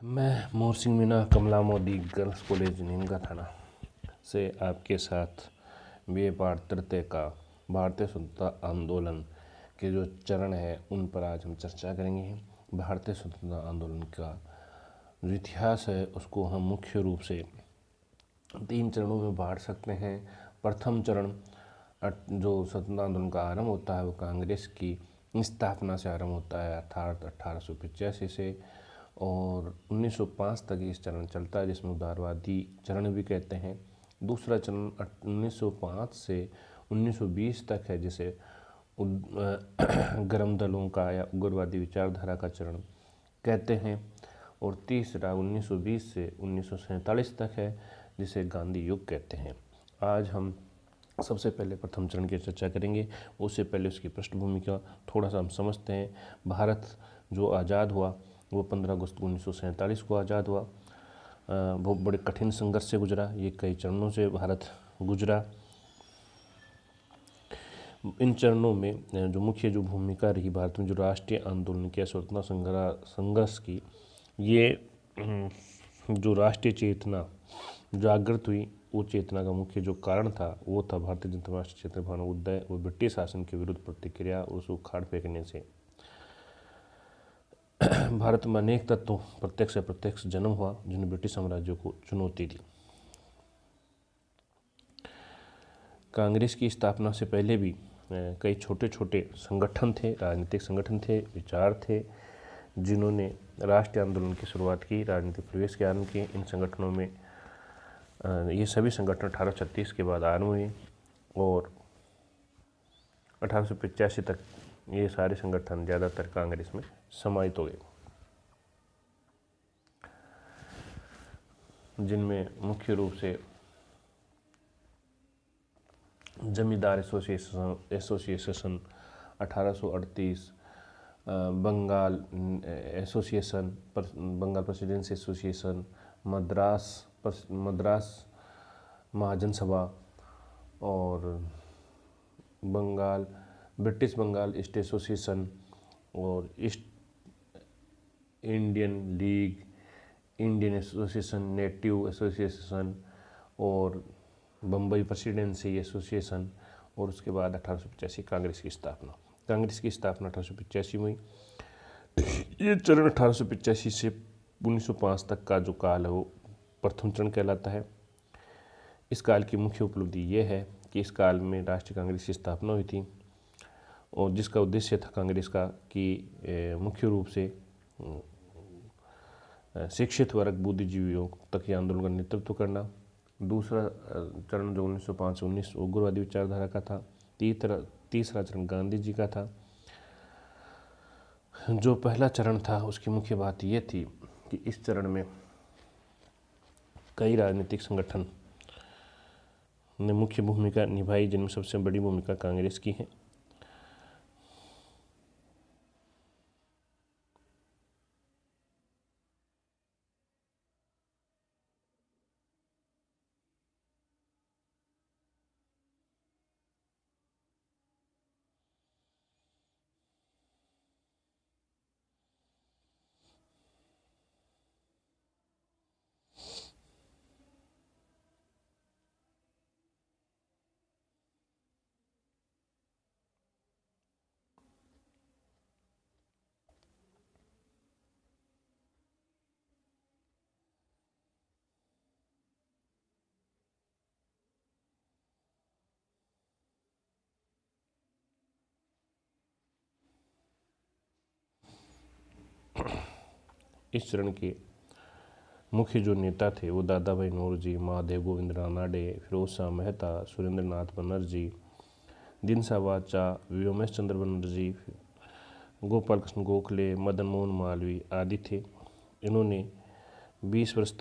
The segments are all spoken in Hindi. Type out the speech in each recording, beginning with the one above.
मैं मोहसिन मीना कमला मोदी गर्ल्स कॉलेज नीमका थाना से आपके साथ बी.ए. पाठ तृतीय का भारतीय स्वतंत्रता आंदोलन के जो चरण है उन पर आज हम चर्चा करेंगे। भारतीय स्वतंत्रता आंदोलन का जो इतिहास है उसको हम मुख्य रूप से 3 चरणों में बांट सकते हैं। प्रथम चरण जो स्वतंत्रता आंदोलन का आरंभ होता है वो कांग्रेस की स्थापना से आरंभ होता है अर्थात 1885 से, और 1905 तक इस चरण चलता है जिसमें उदारवादी चरण भी कहते हैं। दूसरा चरण 1905 से 1920 तक है जिसे गर्म दलों का या उग्रवादी विचारधारा का चरण कहते हैं, और तीसरा 1920 से 1947 तक है जिसे गांधी युग कहते हैं। आज हम सबसे पहले प्रथम चरण की चर्चा करेंगे। उससे पहले उसकी पृष्ठभूमि का थोड़ा सा हम समझते हैं। भारत जो आज़ाद हुआ वो 15 अगस्त 1947 को आज़ाद हुआ। बहुत बड़े कठिन संघर्ष से गुजरा, ये कई चरणों से भारत गुजरा। इन चरणों में जो मुख्य जो भूमिका रही भारत में जो राष्ट्रीय आंदोलन किया, स्वतंत्रता संघर्ष की, ये जो राष्ट्रीय चेतना जागृत हुई, वो चेतना का मुख्य जो कारण था वो था भारतीय जनता पार्टी क्षेत्र भावना उदय और ब्रिटिश शासन के विरुद्ध प्रतिक्रिया और उसको उखाड़ फेंकने से भारत में अनेक तत्वों प्रत्यक्ष अप्रत्यक्ष जन्म हुआ जिन्होंने ब्रिटिश साम्राज्य को चुनौती दी। कांग्रेस की स्थापना से पहले भी कई छोटे छोटे संगठन थे, राजनीतिक संगठन थे, विचार थे जिन्होंने राष्ट्रीय आंदोलन की शुरुआत की, राजनीतिक प्रवेश के आरंभ किए। इन संगठनों में ये सभी संगठन 1836 के बाद आरंभ हुए और 1885 तक ये सारे संगठन ज़्यादातर कांग्रेस में समाहित हो गए, जिनमें मुख्य रूप से zamindar association 1838, Bengal association, Bengal presidency association, Madras Mahajan Sabha और ब्रिटिश बंगाल ईस्ट एसोसिएशन और East Indian league, Indian association, native association और बम्बई प्रेसिडेंसी एसोसिएशन, और उसके बाद 1885 कांग्रेस की स्थापना 1885 में हुई। ये चरण 1885 से 1905 तक का जो काल है वो प्रथम चरण कहलाता है। इस काल की मुख्य उपलब्धि ये है कि इस काल में राष्ट्रीय कांग्रेस की स्थापना हुई थी और जिसका उद्देश्य था कांग्रेस का कि मुख्य रूप से शिक्षित वर्ग बुद्धिजीवियों तक ये आंदोलन का नेतृत्व करना। दूसरा चरण जो 1905 से 19 उग्रवादी विचारधारा का था। तीसरा चरण गांधी जी का था। जो पहला चरण था उसकी मुख्य बात ये थी कि इस चरण में कई राजनीतिक संगठन ने मुख्य भूमिका निभाई, जिनमें सबसे बड़ी भूमिका कांग्रेस की है। इस चरण के मुख्य जो नेता थे वो दादा भाई नौरोजी, महादेव गोविंद रानाडे, फिरोज शाह मेहता, सुरेंद्र नाथ बनर्जी, दिनसा वाचा, व्योमेश चंद्र बनर्जी, गोपाल कृष्ण गोखले, मदन मोहन मालवीय आदि थे। इन्होंने 20 वर्ष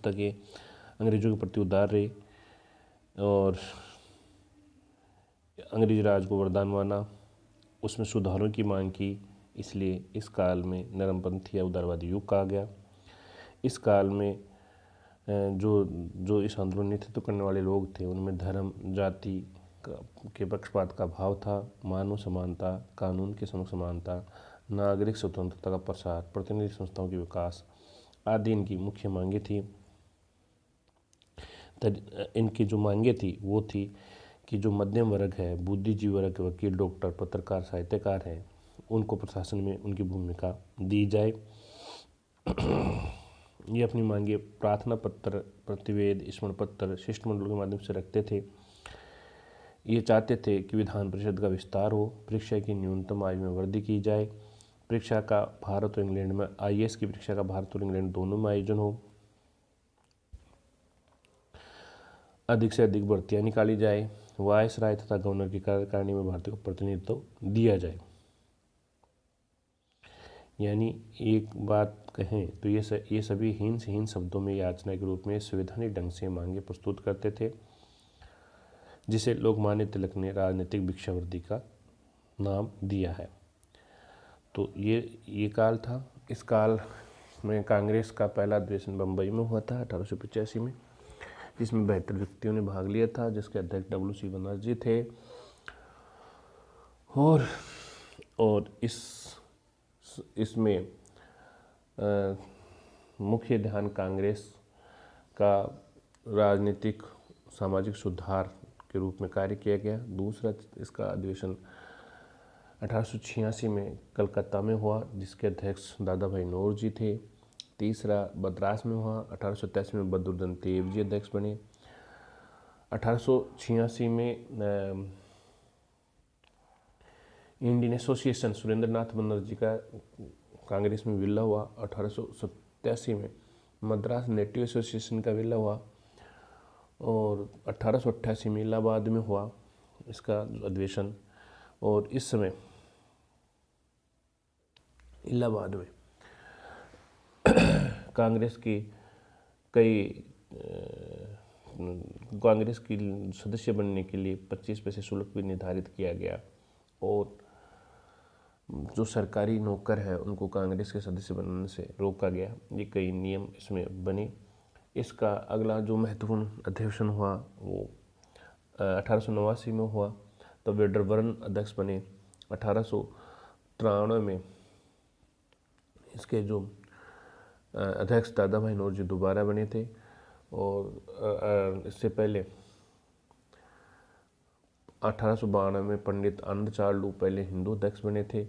तक ये अंग्रेजों के प्रति उदार रहे और अंग्रेज राज को वरदान माना, उसमें सुधारों की मांग की। इसलिए इस काल में नरमपंथी या उदारवादी युग कहा गया। इस काल में जो इस आंदोलन नेतृत्व करने वाले लोग थे उनमें धर्म, जाति, के पक्षपात का भाव था, मानव समानता, कानून के समक्ष समानता, नागरिक स्वतंत्रता का प्रसार, प्रतिनिधि संस्थाओं के विकास आदि इनकी मुख्य मांगे थी। इनकी जो मांगे थी वो थी कि जो मध्यम वर्ग है, बुद्धिजीवी वर्ग, वकील, डॉक्टर, पत्रकार, साहित्यकार हैं, उनको प्रशासन में उनकी भूमिका दी जाए। ये अपनी मांगे प्रार्थना पत्र, प्रतिवेद, स्मरण पत्र, शिष्टमंडलों के माध्यम से रखते थे। ये चाहते थे कि विधान परिषद का विस्तार हो, परीक्षा की न्यूनतम आयु में वृद्धि की जाए, परीक्षा का भारत और इंग्लैंड में, IAS की परीक्षा का भारत और इंग्लैंड दोनों में आयोजन हो, अधिक से अधिक भर्तियाँ निकाली जाए, वायसराय तथा गवर्नर की कार्यकारिणी में भारतीय को प्रतिनिधित्व दिया जाए। यानी एक बात कहें तो ये सभी हीन से हीन शब्दों में याचना के रूप में संवैधानिक ढंग से मांगे प्रस्तुत करते थे, जिसे लोकमान्य तिलक ने राजनीतिक भिक्षावृत्ति का नाम दिया है। तो ये काल था। इस काल में कांग्रेस का पहला अधिवेशन बम्बई में हुआ था 1885 में, जिसमें 72 व्यक्तियों ने भाग लिया था, जिसके अध्यक्ष WC बनर्जी थे। और इसमें मुख्य ध्यान कांग्रेस का राजनीतिक सामाजिक सुधार के रूप में कार्य किया गया। दूसरा इसका अधिवेशन 1886 में कलकत्ता में हुआ, जिसके अध्यक्ष दादा भाई नौरोजी थे। तीसरा मद्रास में हुआ, 1887 में बद्रुद्दीन तैयब जी अध्यक्ष बने। 1886 में इंडियन एसोसिएशन सुरेंद्रनाथ बनर्जी का कांग्रेस में विलय हुआ। 1887 में मद्रास नेटिव एसोसिएशन का विलय हुआ और 1888 में इलाहाबाद में हुआ इसका अधिवेशन। और इस समय इलाहाबाद में कांग्रेस की सदस्य बनने के लिए 25 पैसे शुल्क भी निर्धारित किया गया और जो सरकारी नौकर है उनको कांग्रेस के सदस्य बनने से रोका गया। ये कई नियम इसमें बने। इसका अगला जो महत्वपूर्ण अधिवेशन हुआ वो 1889 में हुआ, तब वेडरबर्न अध्यक्ष बने। 1893 में इसके जो अध्यक्ष दादा भाई नौरोजी दोबारा बने थे और इससे पहले 1892 में पंडित आनंद चार्लू पहले हिंदू अध्यक्ष बने थे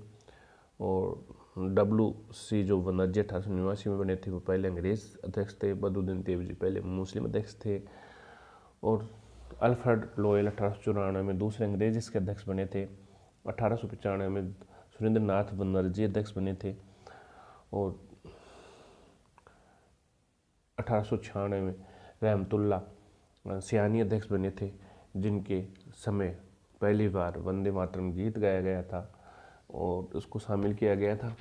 और WC जो बनर्जी 1889 में बने थे वो पहले अंग्रेज अध्यक्ष थे। बद्रुद्दीन तैयब जी पहले मुस्लिम अध्यक्ष थे और अल्फ्रेड लोयल 1894 में दूसरे अंग्रेज इसके अध्यक्ष बने थे। 1895 में सुरेंद्रनाथ बनर्जी अध्यक्ष बने थे और 1896 में रहमतुल्ला सियानी अध्यक्ष बने थे, जिनके समय पहली बार वंदे मातरम गीत गाया गया था और उसको शामिल किया गया था।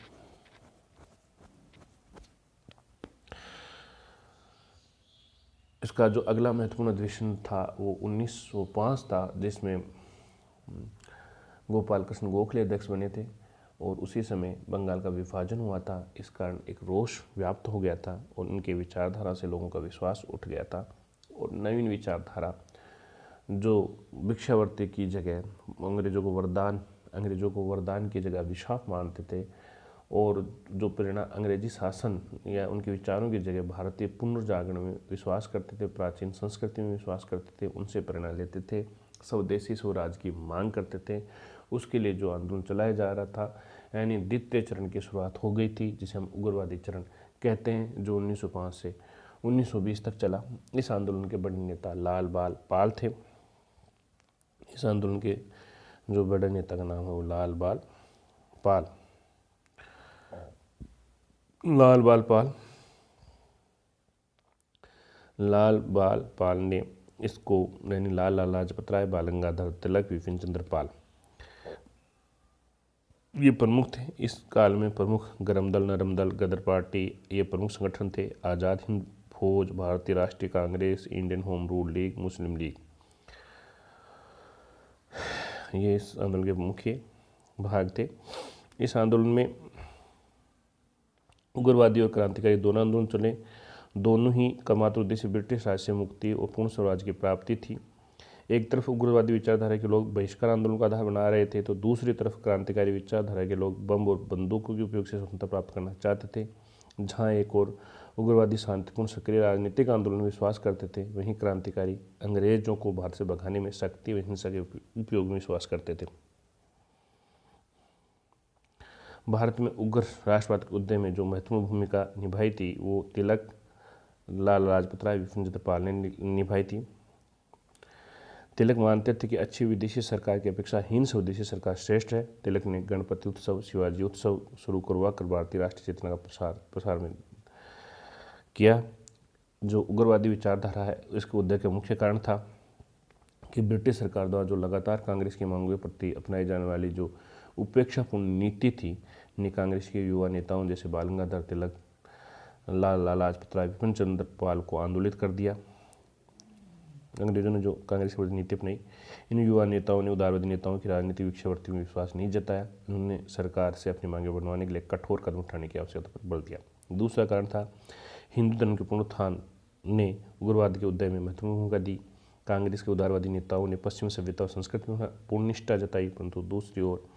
इसका जो अगला महत्वपूर्ण अधिवेशन था वो 1905 था, जिसमें गोपाल कृष्ण गोखले अध्यक्ष बने थे और उसी समय बंगाल का विभाजन हुआ था। इस कारण एक रोष व्याप्त हो गया था और उनके विचारधारा से लोगों का विश्वास उठ गया था और नवीन विचारधारा जो भिक्षावृत्ति की जगह अंग्रेजों को वरदान की जगह अभिशाप मानते थे और जो प्रेरणा अंग्रेजी शासन या उनके विचारों की जगह भारतीय पुनर्जागरण में विश्वास करते थे, प्राचीन संस्कृति में विश्वास करते थे, उनसे प्रेरणा लेते थे, स्वदेशी स्वराज की मांग करते थे, उसके लिए जो आंदोलन चलाया जा रहा था, यानी द्वितीय चरण की शुरुआत हो गई थी, जिसे हम उग्रवादी चरण कहते हैं, जो 1905 से 1920 तक चला। इस आंदोलन के बड़े नेता लाल बाल पाल थे। इस आंदोलन के जो बड़े नेता का नाम है वो लाल बाल पाल ने इसको यानी लाला लाजपत राय, बाल गंगाधर तिलक, विपिन चंद्र पाल ये प्रमुख थे। इस काल में प्रमुख गरम दल, नरम दल, गदर पार्टी ये प्रमुख संगठन थे। Azad Hind Fauj, Bharatiya Rashtriya Congress, Indian home rule league, Muslim league, ये इस आंदोलन के मुख्य भाग थे। इस आंदोलन में उग्रवादी और क्रांतिकारी दोनों आंदोलन चले। दोनों ही का मात्र उद्देश्य ब्रिटिश राज से मुक्ति और पूर्ण स्वराज की प्राप्ति थी। एक तरफ उग्रवादी विचारधारा के लोग बहिष्कार आंदोलन का आधार बना रहे थे, तो दूसरी तरफ क्रांतिकारी विचारधारा के लोग बम और बंदूकों के उपयोग से स्वतंत्रता प्राप्त करना चाहते थे। जहाँ एक और उग्रवादी शांतिपूर्ण सक्रिय राजनीतिक आंदोलन में विश्वास करते थे, वहीं क्रांतिकारी अंग्रेजों को भारत से भगाने में शक्ति व हिंसा के उपयोग में विश्वास करते थे। भारत में उग्र राष्ट्रवाद के उदय में जो महत्वपूर्ण भूमिका निभाई थी वो तिलक, लाला लाजपत राय, विपिन चंद्र पाल ने निभाई थी। तिलक मानते थे कि अच्छी विदेशी सरकार की अपेक्षा हीन स्वदेशी सरकार श्रेष्ठ है। तिलक ने गणपति उत्सव, शिवाजी उत्सव शुरू करवा कर भारतीय राष्ट्रीय चेतना का प्रसार में किया। जो उग्रवादी विचारधारा है इसके उदय का मुख्य कारण था कि ब्रिटिश सरकार द्वारा जो लगातार कांग्रेस की मांगों के प्रति अपनाई जाने वाली जो उपेक्षापूर्ण नीति थी ने कांग्रेस के युवा नेताओं जैसे बाल गंगाधर तिलक, लाला लाजपत राय, विपिन चंद्र पाल को आंदोलित कर दिया। अंग्रेजों ने जो कांग्रेस की नीति अपनाई, इन युवा नेताओं ने उदारवादी नेताओं की राजनीतिक भिक्षावृत्ति में विश्वास नहीं जताया। उन्होंने सरकार से अपनी मांगें बढ़वाने के लिए कठोर कदम उठाने की आवश्यकता पर बल दिया। दूसरा कारण था हिंदू धर्म के पुनरुत्थान ने उग्रवाद के उदय में महत्वपूर्ण भूमिका दी। कांग्रेस के उदारवादी नेताओं ने पश्चिमी सभ्यता और संस्कृति में पूर्ण निष्ठा जताई, परंतु दूसरी ओर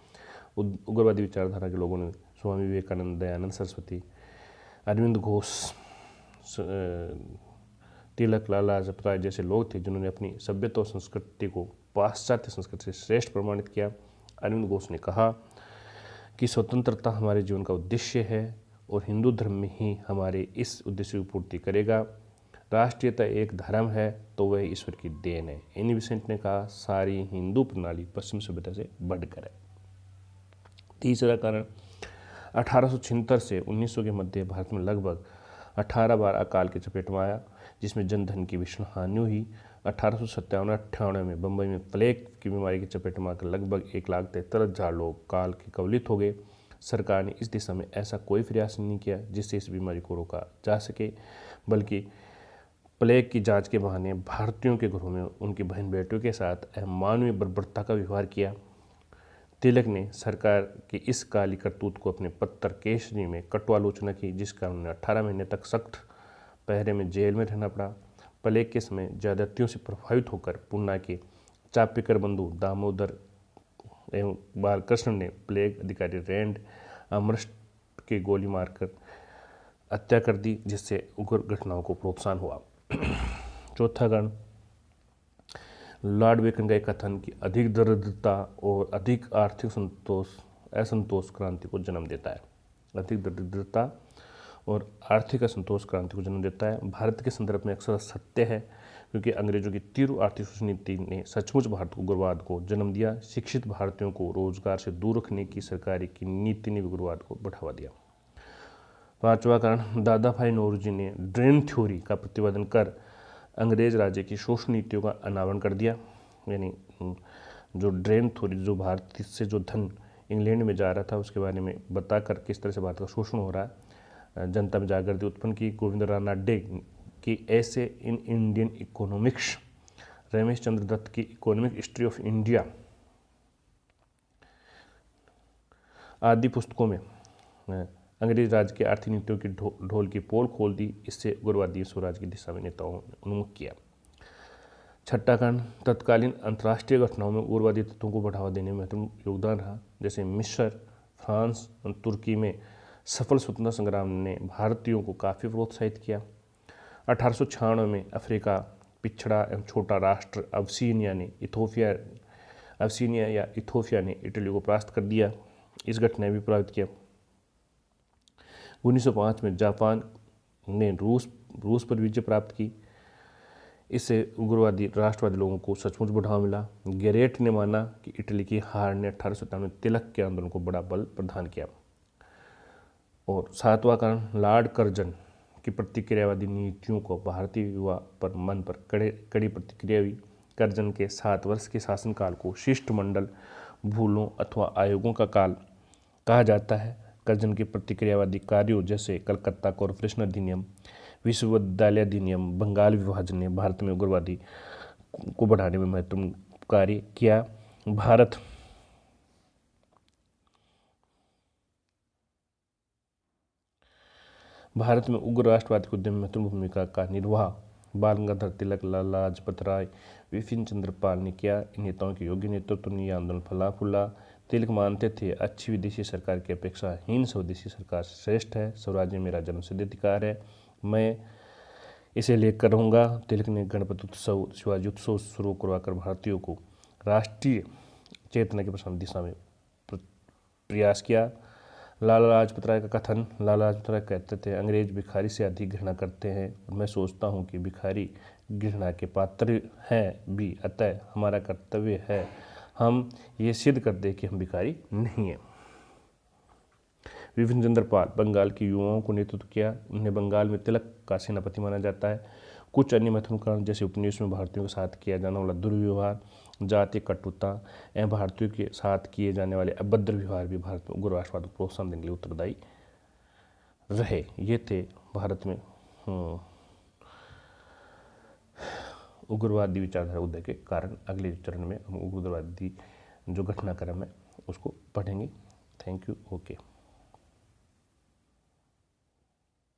उग्रवादी विचारधारा के लोगों ने स्वामी विवेकानंद, दयानंद सरस्वती, अरविंद घोष, तिलक, लाला लाजपत राय जैसे लोग थे जिन्होंने अपनी सभ्यता और संस्कृति को पाश्चात्य संस्कृति से श्रेष्ठ प्रमाणित किया। अरविंद घोष ने कहा कि स्वतंत्रता हमारे जीवन का उद्देश्य है और हिंदू धर्म में ही हमारे इस उद्देश्य की पूर्ति करेगा। राष्ट्रीयता एक धर्म है तो वह ईश्वर की देन है। एनी बेसेंट ने कहा सारी हिंदू प्रणाली पश्चिम सभ्यता से बढ़कर है। तीसरा कारण 1876 से 1900 के मध्य भारत में लगभग 18 बार अकाल की चपेट में आया, जिसमें जनधन की भीषण हानि हुई। 1897-98 में बम्बई में प्लेग की बीमारी की चपेट में आकर लगभग 1,73,000 लोग काल के कवलित हो गए। सरकार ने इस दिशा में ऐसा कोई प्रयास नहीं किया जिससे इस बीमारी को रोका जा सके, बल्कि प्लेग की जांच के बहाने भारतीयों के घरों में उनकी बहन बेटियों के साथ अमानवीय बर्बरता का व्यवहार किया। तिलक ने सरकार की इस काली करतूत को अपने पत्र केसरी में कटु आलोचना की, जिस कारण उन्हें 18 महीने तक सख्त पहरे में जेल में रहना पड़ा। प्लेग के समय ज्यादतियों से प्रभावित होकर पूना के चाप्यकर बंधु दामोदर एवं बालकृष्ण ने प्लेग अधिकारी रैंड अमृष्ट की गोली मारकर हत्या कर दी, जिससे उग्र घटनाओं को प्रोत्साहन हुआ। चौथा कारण लॉर्ड बेकन का एक कथन कि अधिक दरिद्रता और अधिक आर्थिक असंतोष क्रांति को जन्म देता है। अधिक दरिद्रता और आर्थिक असंतोष क्रांति को जन्म देता है भारत के संदर्भ में अक्सर सत्य है, क्योंकि अंग्रेजों की तीव्र आर्थिक नीति ने सचमुच भारत को उग्रवाद को जन्म दिया। शिक्षित भारतीयों को रोजगार से दूर रखने की सरकार की नीति ने उग्रवाद को बढ़ावा दिया। पांचवा कारण दादा भाई नौरोजी ने ड्रेन थ्योरी का प्रतिपादन कर अंग्रेज राज्य की शोषण नीतियों का अनावरण कर दिया। यानी जो ड्रेन थ्योरी, जो भारत से जो धन इंग्लैंड में जा रहा था उसके बारे में बताकर किस तरह से भारत का शोषण हो रहा है, जनता में जागृति उत्पन्न की। गोविंद रानाडे की ऐसे in Indian economics, Ramesh Chandra Dutt की इकोनॉमिक हिस्ट्री ऑफ इंडिया आदि पुस्तकों में अंग्रेज राज के आर्थिक नीतियों की ढोल की पोल खोल दी। इससे उग्रवादी स्वराज की दिशा में नेताओं ने उन्मुख किया। छठा कारण तत्कालीन अंतर्राष्ट्रीय घटनाओं में उग्रवादी तत्वों को बढ़ावा देने में महत्वपूर्ण योगदान रहा। जैसे मिस्र, फ्रांस और तुर्की में सफल स्वतंत्रता संग्राम ने भारतीयों को काफ़ी प्रोत्साहित किया। 1896 में अफ्रीका पिछड़ा एवं छोटा राष्ट्र अबसीनिया या इथोपिया ने इटली को परास्त कर दिया। इस घटना ने भी प्रभावित किया। 1905 में जापान ने रूस पर विजय प्राप्त की। इससे उग्रवादी राष्ट्रवादी लोगों को सचमुच बढ़ावा मिला। गेरेट ने माना कि इटली की हार ने 1897 में तिलक के आंदोलन को बड़ा बल प्रदान किया। और सातवां कारण लॉर्ड कर्जन की प्रतिक्रियावादी नीतियों को भारतीय युवा पर मन पर कड़ी प्रतिक्रिया हुई। कर्जन के 7 वर्ष के शासनकाल को शिष्टमंडल भूलों अथवा आयोगों का काल कहा जाता है। कर्जन के प्रतिक्रियावादी कार्यों जैसे कलकत्ता कॉरपोरेशन अधिनियम, विश्वविद्यालय अधिनियम, बंगाल विभाजन ने भारत में उग्रवादी को बढ़ाने में महत्वपूर्ण कार्य किया। भारत में उग्र राष्ट्रवाद के उद्यम में महत्वपूर्ण भूमिका का निर्वाह बाल गंगाधर तिलक, लाला लाजपत राय, विपिन चंद्र पाल ने किया। इन नेताओं के योग्य नेतृत्व ने यह आंदोलन फला फूला। तिलक मानते थे अच्छी विदेशी सरकार की अपेक्षा हीन स्वदेशी सरकार श्रेष्ठ है। स्वराज्य मेरा जन्मसिद्ध अधिकार है, मैं इसे लेकर रहूँगा। तिलक ने गणपति उत्सव, शिवाजी उत्सव शुरू करवाकर भारतीयों को राष्ट्रीय चेतना के प्रसार दिशा में प्रयास किया। लाला लाजपत राय का कथन, लाला लाजपत राय कहते थे अंग्रेज भिखारी से अधिक घृणा करते हैं। मैं सोचता हूँ कि भिखारी घृणा के पात्र हैं भी, अतः हमारा कर्तव्य है हम ये सिद्ध कर दें कि हम भिखारी नहीं हैं। विपिन चंद्र पाल बंगाल के युवाओं को नेतृत्व किया। उन्हें बंगाल में तिलक का सेनापति माना जाता है। कुछ अन्य महत्वपूर्ण कारण जैसे उपनिवेश में भारतीयों के साथ किया जाने वाला दुर्व्यवहार, जातीय कटुता एवं भारतीयों के साथ किए जाने वाले अभद्र व्यवहार भी भारत में उग्रवादवाद को प्रोत्साहन देने के लिए उत्तरदायी रहे। ये थे भारत में उग्रवादी विचारधारा उदय के कारण। अगले चरण में हम उग्रवादी जो घटनाक्रम है उसको पढ़ेंगे। Thank you. ओके।